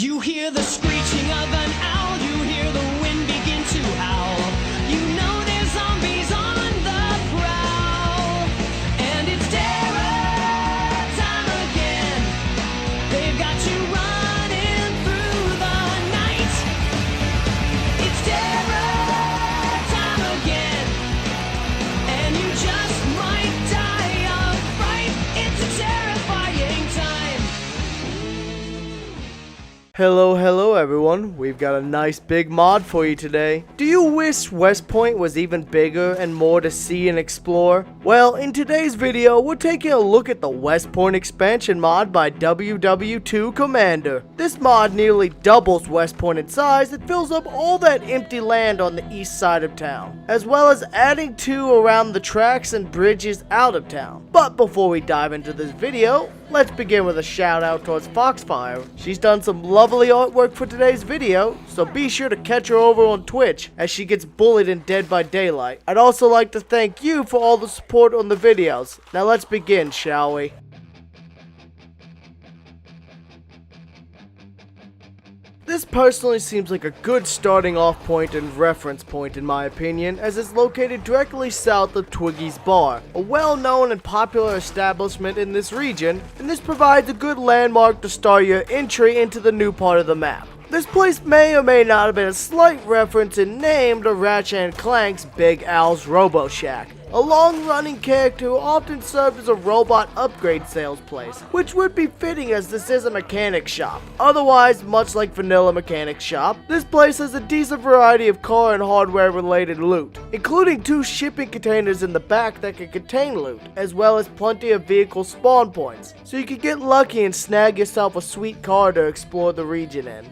You hear the screeching of an owl, you hear the wind begin to howl. You know there's zombies on the prowl, and it's terror time again. They've got you running through the night. It's terror time again, and you just might die of fright. It's a terrifying time. Hello everyone, we've got a nice big mod for you today. Do you wish Westpoint was even bigger and more to see and explore? Well, in today's video, we're taking a look at the Westpoint Expansion mod by WW2 Commander. This mod nearly doubles Westpoint in size and fills up all that empty land on the east side of town, as well as adding 2 around the tracks and bridges out of town. But before we dive into this video, let's begin with a shout out towards Foxfire. She's done some lovely artwork for today's video, so be sure to catch her over on Twitch as she gets bullied in Dead by Daylight. I'd also like to thank you for all the support on the videos. Now let's begin, shall we? This personally seems like a good starting off point and reference point in my opinion, as it's located directly south of Twiggy's Bar, a well-known and popular establishment in this region, and this provides a good landmark to start your entry into the new part of the map. This place may or may not have been a slight reference in name to Ratchet & Clank's Big Al's Robo Shack, a long-running character who often served as a robot upgrade sales place, which would be fitting as this is a mechanic shop. Otherwise, much like vanilla mechanic shop, this place has a decent variety of car and hardware related loot, including 2 shipping containers in the back that can contain loot, as well as plenty of vehicle spawn points, so you can get lucky and snag yourself a sweet car to explore the region in.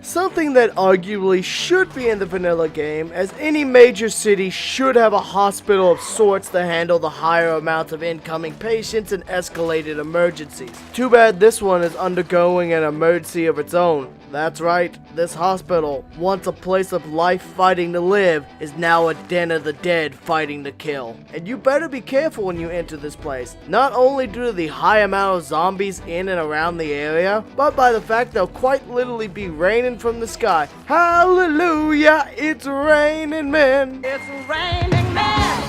Something that arguably should be in the vanilla game, as any major city should have a hospital of sorts to handle the higher amounts of incoming patients and escalated emergencies. Too bad this one is undergoing an emergency of its own. That's right, this hospital, once a place of life fighting to live, is now a den of the dead fighting to kill. And you better be careful when you enter this place, not only due to the high amount of zombies in and around the area, but by the fact they'll quite literally be raining from the sky. Hallelujah, it's raining men. It's raining men.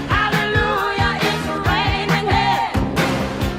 Hallelujah, it's raining men.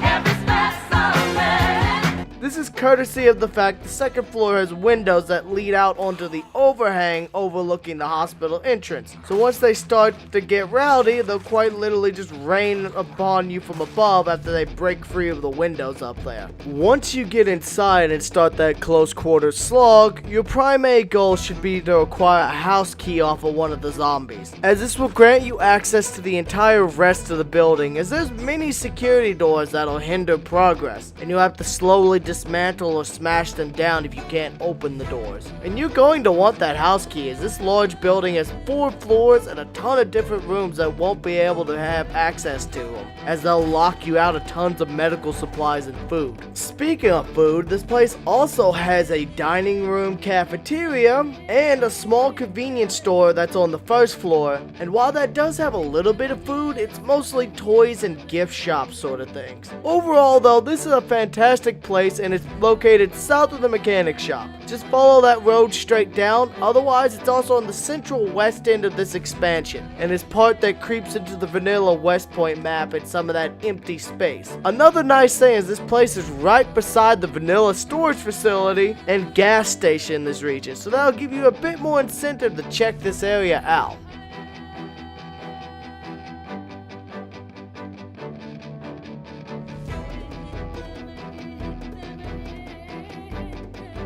Every specimen. This is courtesy of the fact the second floor has windows that lead out onto the overhang overlooking the hospital entrance. So once they start to get rowdy, they'll quite literally just rain upon you from above after they break free of the windows up there. Once you get inside and start that close quarters slog, your primary goal should be to acquire a house key off of one of the zombies, as this will grant you access to the entire rest of the building, as there's many security doors that'll hinder progress, and you'll have to slowly dismantle or smash them down if you can't open the doors. And you're going to want that house key, as this large building has 4 floors and a ton of different rooms that won't be able to have access to them, as they'll lock you out of tons of medical supplies and food. Speaking of food, this place also has a dining room, cafeteria, and a small convenience store that's on the first floor, and while that does have a little bit of food, it's mostly toys and gift shop sort of things. Overall though, this is a fantastic place, and it's located south of the mechanic shop. Just follow that road straight down, otherwise it's also on the central west end of this expansion, and is part that creeps into the vanilla Westpoint map and some of that empty space. Another nice thing is this place is right beside the vanilla storage facility and gas station in this region, so that'll give you a bit more incentive to check this area out.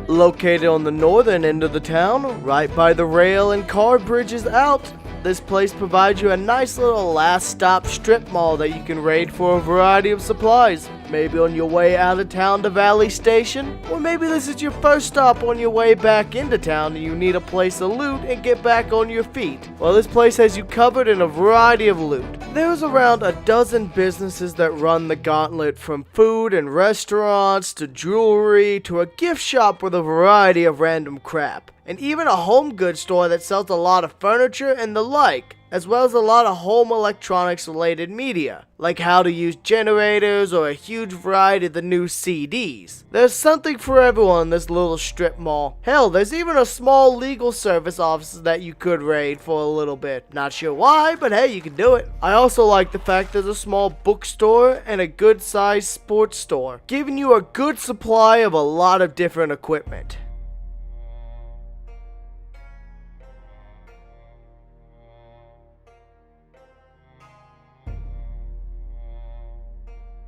Located on the northern end of the town, right by the rail and car bridges out, this place provides you a nice little last stop strip mall that you can raid for a variety of supplies. Maybe on your way out of town to Valley Station? Or maybe this is your first stop on your way back into town and you need a place to loot and get back on your feet. Well, this place has you covered in a variety of loot. There's around a dozen businesses that run the gauntlet, from food and restaurants to jewelry to a gift shop with a variety of random crap. And even a home goods store that sells a lot of furniture and the like, as well as a lot of home electronics related media, like how to use generators or a huge variety of the new CDs. There's something for everyone in this little strip mall. Hell, there's even a small legal service office that you could raid for a little bit. Not sure why, but hey, you can do it. I also like the fact there's a small bookstore and a good sized sports store, giving you a good supply of a lot of different equipment.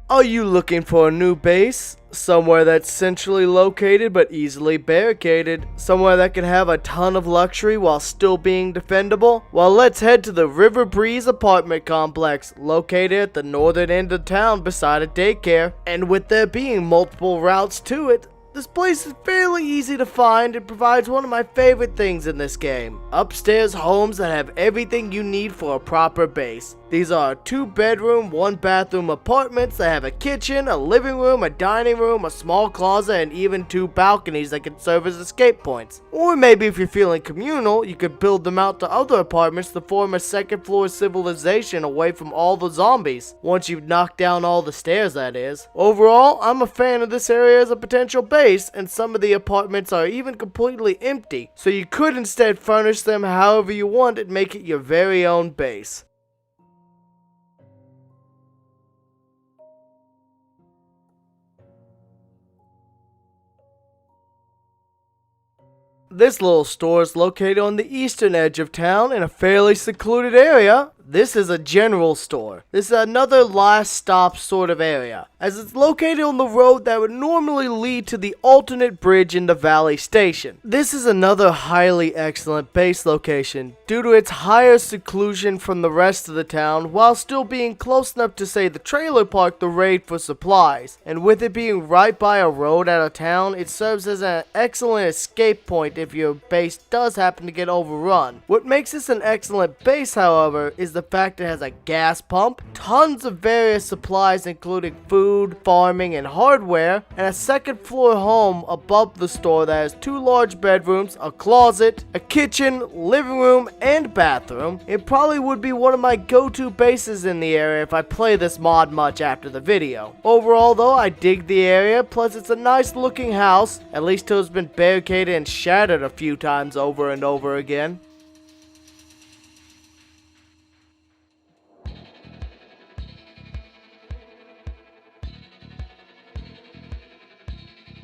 Are you looking for a new base? Somewhere that's centrally located but easily barricaded? Somewhere that can have a ton of luxury while still being defendable? Well, let's head to the River Breeze apartment complex, located at the northern end of town beside a daycare. And with there being multiple routes to it, this place is fairly easy to find and provides one of my favorite things in this game: upstairs homes that have everything you need for a proper base. These are 2-bedroom, 1-bathroom apartments that have a kitchen, a living room, a dining room, a small closet, and even 2 balconies that can serve as escape points. Or maybe if you're feeling communal, you could build them out to other apartments to form a second-floor civilization away from all the zombies. Once you've knocked down all the stairs, that is. Overall, I'm a fan of this area as a potential base, and some of the apartments are even completely empty, so you could instead furnish them however you want and make it your very own base. This little store is located on the eastern edge of town in a fairly secluded area. This is a general store. This is another last stop sort of area, as it's located on the road that would normally lead to the alternate bridge into Valley Station. This is another highly excellent base location due to its higher seclusion from the rest of the town, while still being close enough to, say, the trailer park to raid for supplies. And with it being right by a road out of town, it serves as an excellent escape point if your base does happen to get overrun. What makes this an excellent base, however, is the fact it has a gas pump, tons of various supplies including food, farming, and hardware, and a second floor home above the store that has 2 large bedrooms, a closet, a kitchen, living room, and bathroom. It probably would be one of my go-to bases in the area if I play this mod much after the video. Overall though, I dig the area, plus it's a nice looking house, at least till it's been barricaded and shattered a few times over and over again.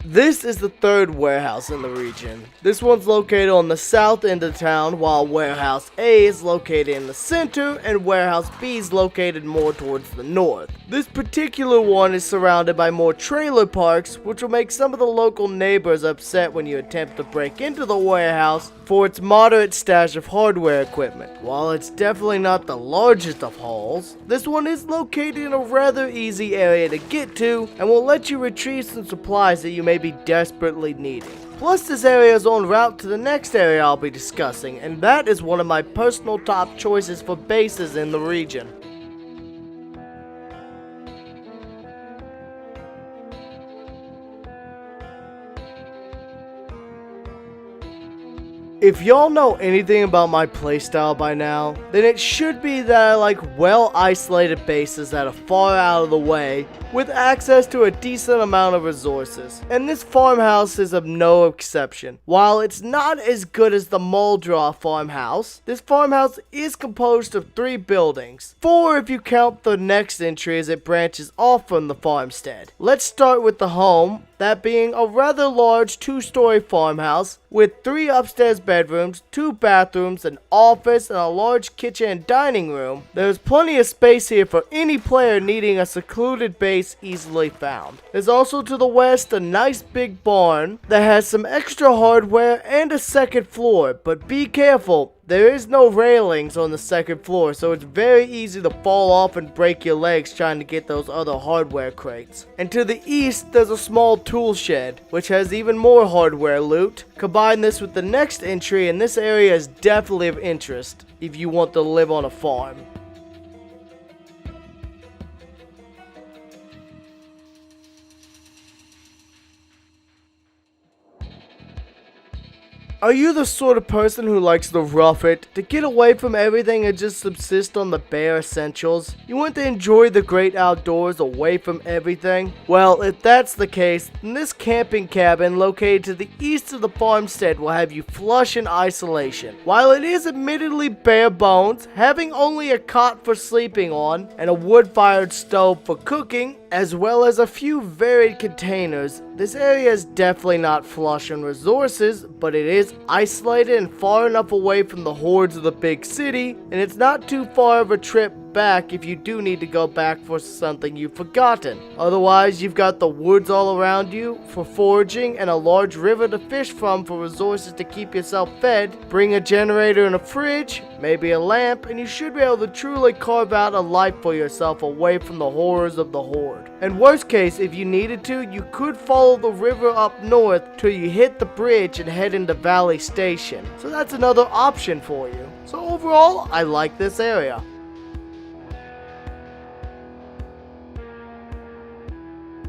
This is the third warehouse in the region. This one's located on the south end of town, while warehouse A is located in the center and warehouse B is located more towards the north. This particular one is surrounded by more trailer parks, which will make some of the local neighbors upset when you attempt to break into the warehouse for its moderate stash of hardware equipment. While it's definitely not the largest of halls, this one is located in a rather easy area to get to and will let you retrieve some supplies that you may be desperately needing. Plus, this area is en route to the next area I'll be discussing, and that is one of my personal top choices for bases in the region. If y'all know anything about my playstyle by now, then it should be that I like well-isolated bases that are far out of the way, with access to a decent amount of resources. And this farmhouse is of no exception. While it's not as good as the Muldraw farmhouse, this farmhouse is composed of 3 buildings. 4 if you count the next entry as it branches off from the farmstead. Let's start with the home, that being a rather large 2-story farmhouse with 3 upstairs bedrooms, 2 bathrooms, an office, and a large kitchen and dining room. There's plenty of space here for any player needing a secluded base easily found. There's also to the west a nice big barn that has some extra hardware and a second floor, but be careful, There is no railings on the second floor, so it's very easy to fall off and break your legs trying to get those other hardware crates. And to the east, there's a small tool shed, which has even more hardware loot. Combine this with the next entry, and this area is definitely of interest if you want to live on a farm. Are you the sort of person who likes to rough it, to get away from everything and just subsist on the bare essentials? You want to enjoy the great outdoors away from everything? Well, if that's the case, then this camping cabin located to the east of the farmstead will have you flush in isolation. While it is admittedly bare bones, having only a cot for sleeping on and a wood-fired stove for cooking, as well as a few varied containers, this area is definitely not flush on resources, but it is isolated and far enough away from the hordes of the big city, and it's not too far of a trip back if you do need to go back for something you've forgotten. Otherwise, you've got the woods all around you for foraging and a large river to fish from for resources to keep yourself fed. Bring a generator and a fridge, maybe a lamp, and you should be able to truly carve out a life for yourself away from the horrors of the horde. And worst case, if you needed to, you could follow the river up north till you hit the bridge and head into Valley Station. So that's another option for you. So overall, I like this area.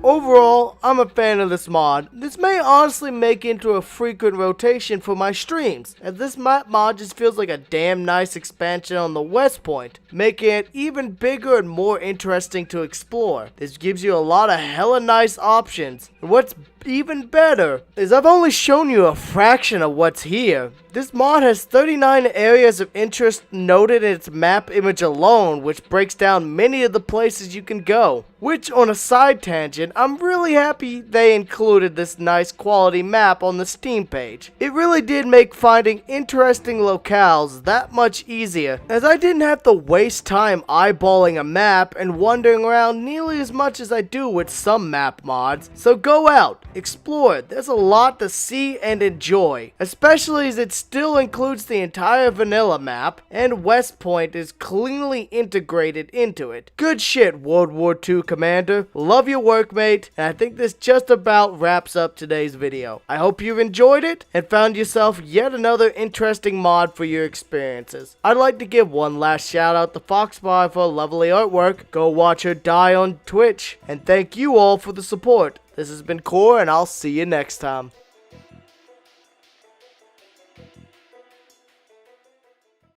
Overall, I'm a fan of this mod. This may honestly make into a frequent rotation for my streams, as this map mod just feels like a damn nice expansion on the Westpoint, making it even bigger and more interesting to explore. This gives you a lot of hella nice options, and what's even better is I've only shown you a fraction of what's here. This mod has 39 areas of interest noted in its map image alone, which breaks down many of the places you can go. Which, on a side tangent, I'm really happy they included this nice quality map on the Steam page. It really did make finding interesting locales that much easier, as I didn't have to waste time eyeballing a map and wandering around nearly as much as I do with some map mods. So go out, explore. There's a lot to see and enjoy, especially as it still includes the entire vanilla map, and Westpoint is cleanly integrated into it. Good shit, World War II Commander. Love your work, mate, and I think this just about wraps up today's video. I hope you've enjoyed it and found yourself yet another interesting mod for your experiences. I'd like to give one last shout out to Foxbar for lovely artwork. Go watch her die on Twitch, and thank you all for the support. This has been Core, and I'll see you next time.